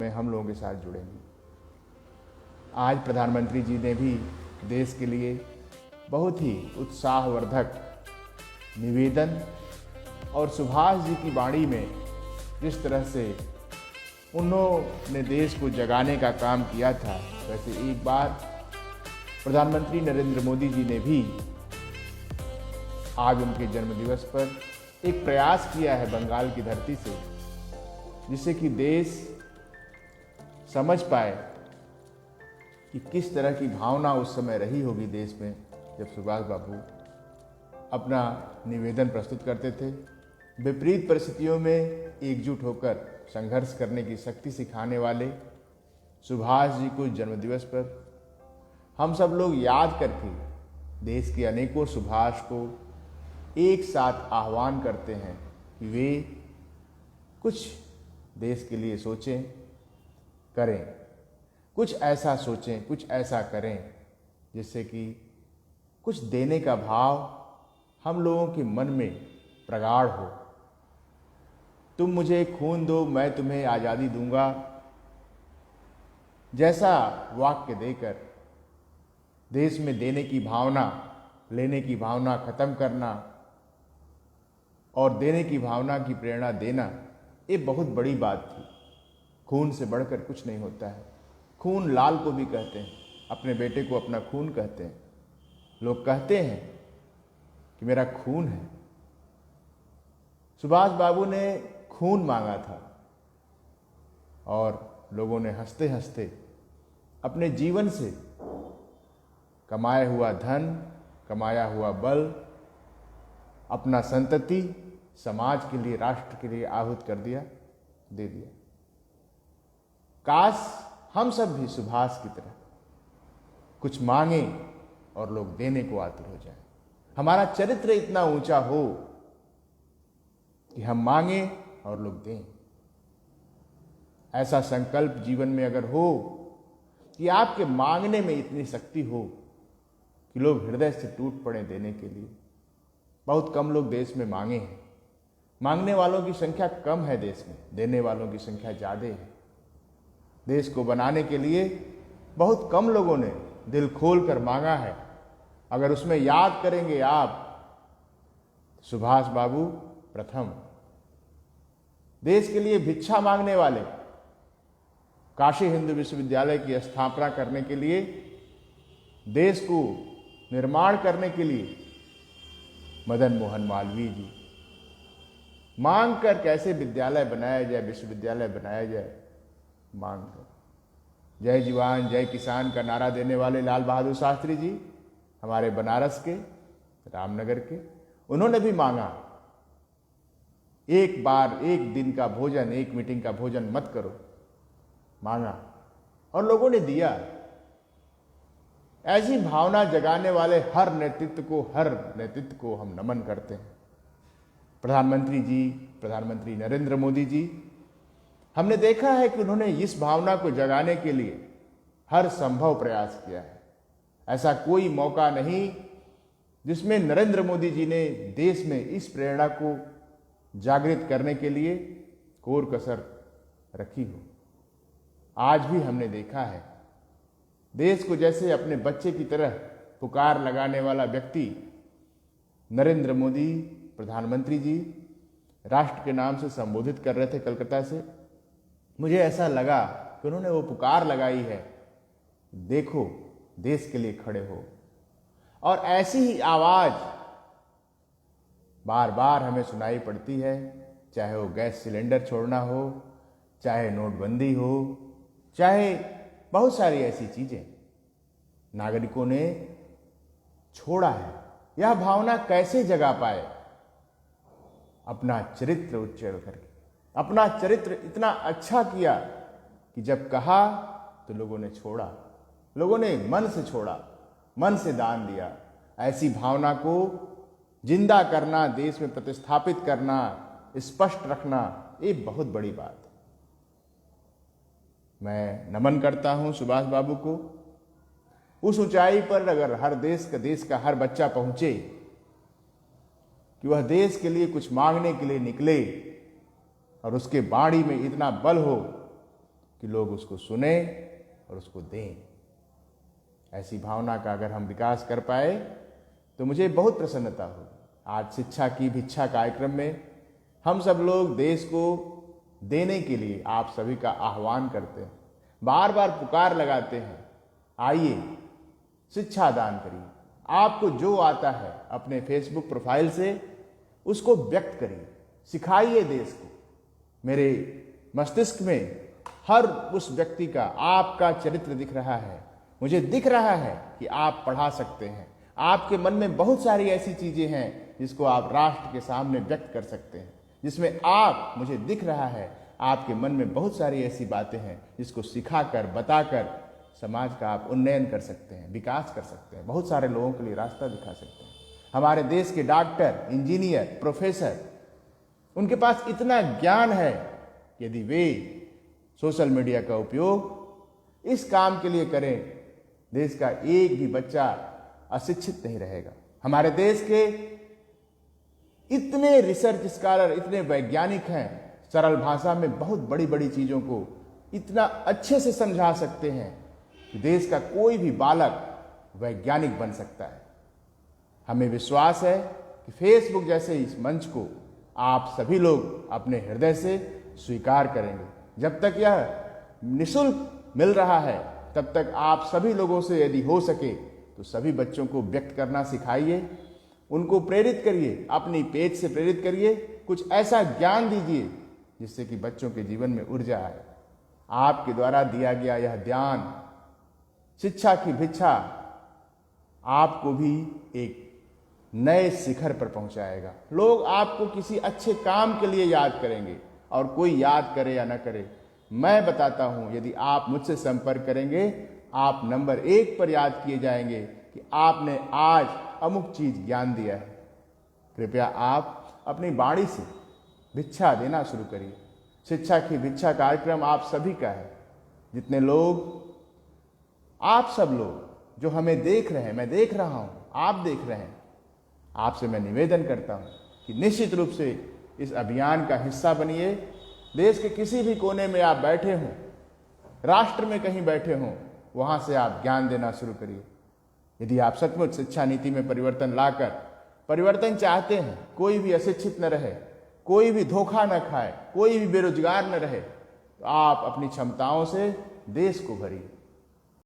में हम लोगों के साथ जुड़ेंगी। आज प्रधानमंत्री जी ने भी देश के लिए बहुत ही उत्साहवर्धक निवेदन और सुभाष जी की वाणी में जिस तरह से उन्होंने देश को जगाने का काम किया था, वैसे एक बार प्रधानमंत्री नरेंद्र मोदी जी ने भी आज उनके जन्मदिवस पर एक प्रयास किया है बंगाल की धरती से, जिससे कि देश समझ पाए कि किस तरह की भावना उस समय रही होगी देश में जब सुभाष बाबू अपना निवेदन प्रस्तुत करते थे। विपरीत परिस्थितियों में एकजुट होकर संघर्ष करने की शक्ति सिखाने वाले सुभाष जी को जन्मदिवस पर हम सब लोग याद करके देश के अनेकों सुभाष को एक साथ आह्वान करते हैं कि वे कुछ देश के लिए सोचें, करें, कुछ ऐसा सोचें, कुछ ऐसा करें जिससे कि कुछ देने का भाव हम लोगों के मन में प्रगाढ़ हो। तुम मुझे खून दो, मैं तुम्हें आज़ादी दूंगा जैसा वाक्य देकर देश में देने की भावना, लेने की भावना खत्म करना और देने की भावना की प्रेरणा देना, ये बहुत बड़ी बात थी। खून से बढ़कर कुछ नहीं होता है। खून लाल को भी कहते हैं, अपने बेटे को अपना खून कहते हैं। लोग कहते हैं कि मेरा खून है। सुभाष बाबू ने खून मांगा था और लोगों ने हंसते हंसते अपने जीवन से कमाया हुआ धन, कमाया हुआ बल, अपना संतति समाज के लिए, राष्ट्र के लिए आहूत कर दिया, दे दिया। काश हम सब भी सुभाष की तरह कुछ मांगे और लोग देने को आतुर हो जाएं। हमारा चरित्र इतना ऊंचा हो कि हम मांगे और लोग दें। ऐसा संकल्प जीवन में अगर हो कि आपके मांगने में इतनी शक्ति हो कि लोग हृदय से टूट पड़े देने के लिए। बहुत कम लोग देश में मांगे हैं। मांगने वालों की संख्या कम है देश में, देने वालों की संख्या ज़्यादा है। देश को बनाने के लिए बहुत कम लोगों ने दिल खोल कर मांगा है। अगर उसमें याद करेंगे आप, सुभाष बाबू प्रथम। देश के लिए भिक्षा मांगने वाले, काशी हिंदू विश्वविद्यालय की स्थापना करने के लिए, देश को निर्माण करने के लिए मदन मोहन मालवीय जी। मांग कर कैसे विद्यालय बनाया जाए, विश्वविद्यालय बनाया जाए, मांग कर। जय जवान जय किसान का नारा देने वाले लाल बहादुर शास्त्री जी, हमारे बनारस के, रामनगर के, उन्होंने भी मांगा एक बार, एक दिन का भोजन, एक मीटिंग का भोजन मत करो, मांगा और लोगों ने दिया। ऐसी भावना जगाने वाले हर नेतृत्व को हम नमन करते हैं। प्रधानमंत्री जी, प्रधानमंत्री नरेंद्र मोदी जी, हमने देखा है कि उन्होंने इस भावना को जगाने के लिए हर संभव प्रयास किया है। ऐसा कोई मौका नहीं जिसमें नरेंद्र मोदी जी ने देश में इस प्रेरणा को जागृत करने के लिए कोर कसर रखी हो। आज भी हमने देखा है देश को जैसे अपने बच्चे की तरह पुकार लगाने वाला व्यक्ति नरेंद्र मोदी प्रधानमंत्री जी राष्ट्र के नाम से संबोधित कर रहे थे कलकत्ता से। मुझे ऐसा लगा कि उन्होंने वो पुकार लगाई है, देखो देश के लिए खड़े हो। और ऐसी ही आवाज बार बार हमें सुनाई पड़ती है, चाहे वो गैस सिलेंडर छोड़ना हो, चाहे नोटबंदी हो, चाहे बहुत सारी ऐसी चीजें नागरिकों ने छोड़ा है। यह भावना कैसे जगा पाए? अपना चरित्र उच्चर करके। अपना चरित्र इतना अच्छा किया कि जब कहा तो लोगों ने छोड़ा, लोगों ने मन से छोड़ा, मन से दान दिया। ऐसी भावना को जिंदा करना, देश में प्रतिस्थापित करना, स्पष्ट रखना, ये बहुत बड़ी बात है। मैं नमन करता हूं सुभाष बाबू को। उस ऊंचाई पर अगर हर देश का हर बच्चा पहुंचे कि वह देश के लिए कुछ मांगने के लिए निकले और उसके बाड़ी में इतना बल हो कि लोग उसको सुने और उसको दें। ऐसी भावना का अगर हम विकास कर पाए तो मुझे बहुत प्रसन्नता होगी। आज शिक्षा की भिक्षा कार्यक्रम में हम सब लोग देश को देने के लिए आप सभी का आह्वान करते हैं, बार बार पुकार लगाते हैं, आइए शिक्षा दान करिए। आपको जो आता है अपने फेसबुक प्रोफाइल से उसको व्यक्त करिए, सिखाइए देश को। मेरे मस्तिष्क में हर उस व्यक्ति का आपका चरित्र दिख रहा है। मुझे दिख रहा है कि आप पढ़ा सकते हैं। आपके मन में बहुत सारी ऐसी चीजें हैं जिसको आप राष्ट्र के सामने व्यक्त कर सकते हैं, जिसमें आप, मुझे दिख रहा है आपके मन में बहुत सारी ऐसी बातें हैं जिसको सिखाकर, बताकर समाज का आप उन्नयन कर सकते हैं, विकास कर सकते हैं, बहुत सारे लोगों के लिए रास्ता दिखा सकते हैं। हमारे देश के डॉक्टर, इंजीनियर, प्रोफेसर, उनके पास इतना ज्ञान है, यदि वे सोशल मीडिया का उपयोग इस काम के लिए करें, देश का एक भी बच्चा अशिक्षित नहीं रहेगा। हमारे देश के इतने रिसर्च स्कॉलर, इतने वैज्ञानिक हैं, सरल भाषा में बहुत बड़ी बड़ी चीजों को इतना अच्छे से समझा सकते हैं कि देश का कोई भी बालक वैज्ञानिक बन सकता है। हमें विश्वास है कि फेसबुक जैसे इस मंच को आप सभी लोग अपने हृदय से स्वीकार करेंगे। जब तक यह निःशुल्क मिल रहा है तब तक आप सभी लोगों से यदि हो सके तो सभी बच्चों को व्यक्त करना सिखाइए, उनको प्रेरित करिए, अपनी पेज से प्रेरित करिए, कुछ ऐसा ज्ञान दीजिए जिससे कि बच्चों के जीवन में ऊर्जा आए। आपके द्वारा दिया गया यह ध्यान, शिक्षा की भिक्षा, आपको भी एक नए शिखर पर पहुंचाएगा। लोग आपको किसी अच्छे काम के लिए याद करेंगे, और कोई याद करे या न करे, मैं बताता हूं, यदि आप मुझसे संपर्क करेंगे, आप नंबर 1 पर याद किए जाएंगे कि आपने आज अमुक चीज ज्ञान दिया है। कृपया आप अपनी वाणी से भिक्षा देना शुरू करिए। शिक्षा की भिक्षा कार्यक्रम आप सभी का है। जितने लोग, आप सब लोग जो हमें देख रहे हैं, मैं देख रहा हूं, आप देख रहे हैं, आपसे मैं निवेदन करता हूं कि निश्चित रूप से इस अभियान का हिस्सा बनिए। देश के किसी भी कोने में आप बैठे हों, राष्ट्र में कहीं बैठे हों, वहां से आप ज्ञान देना शुरू करिए। यदि आप सचमुच शिक्षा नीति में परिवर्तन लाकर परिवर्तन चाहते हैं, कोई भी अशिक्षित न रहे, कोई भी धोखा न खाए, कोई भी बेरोजगार न रहे, तो आप अपनी क्षमताओं से देश को भरिए।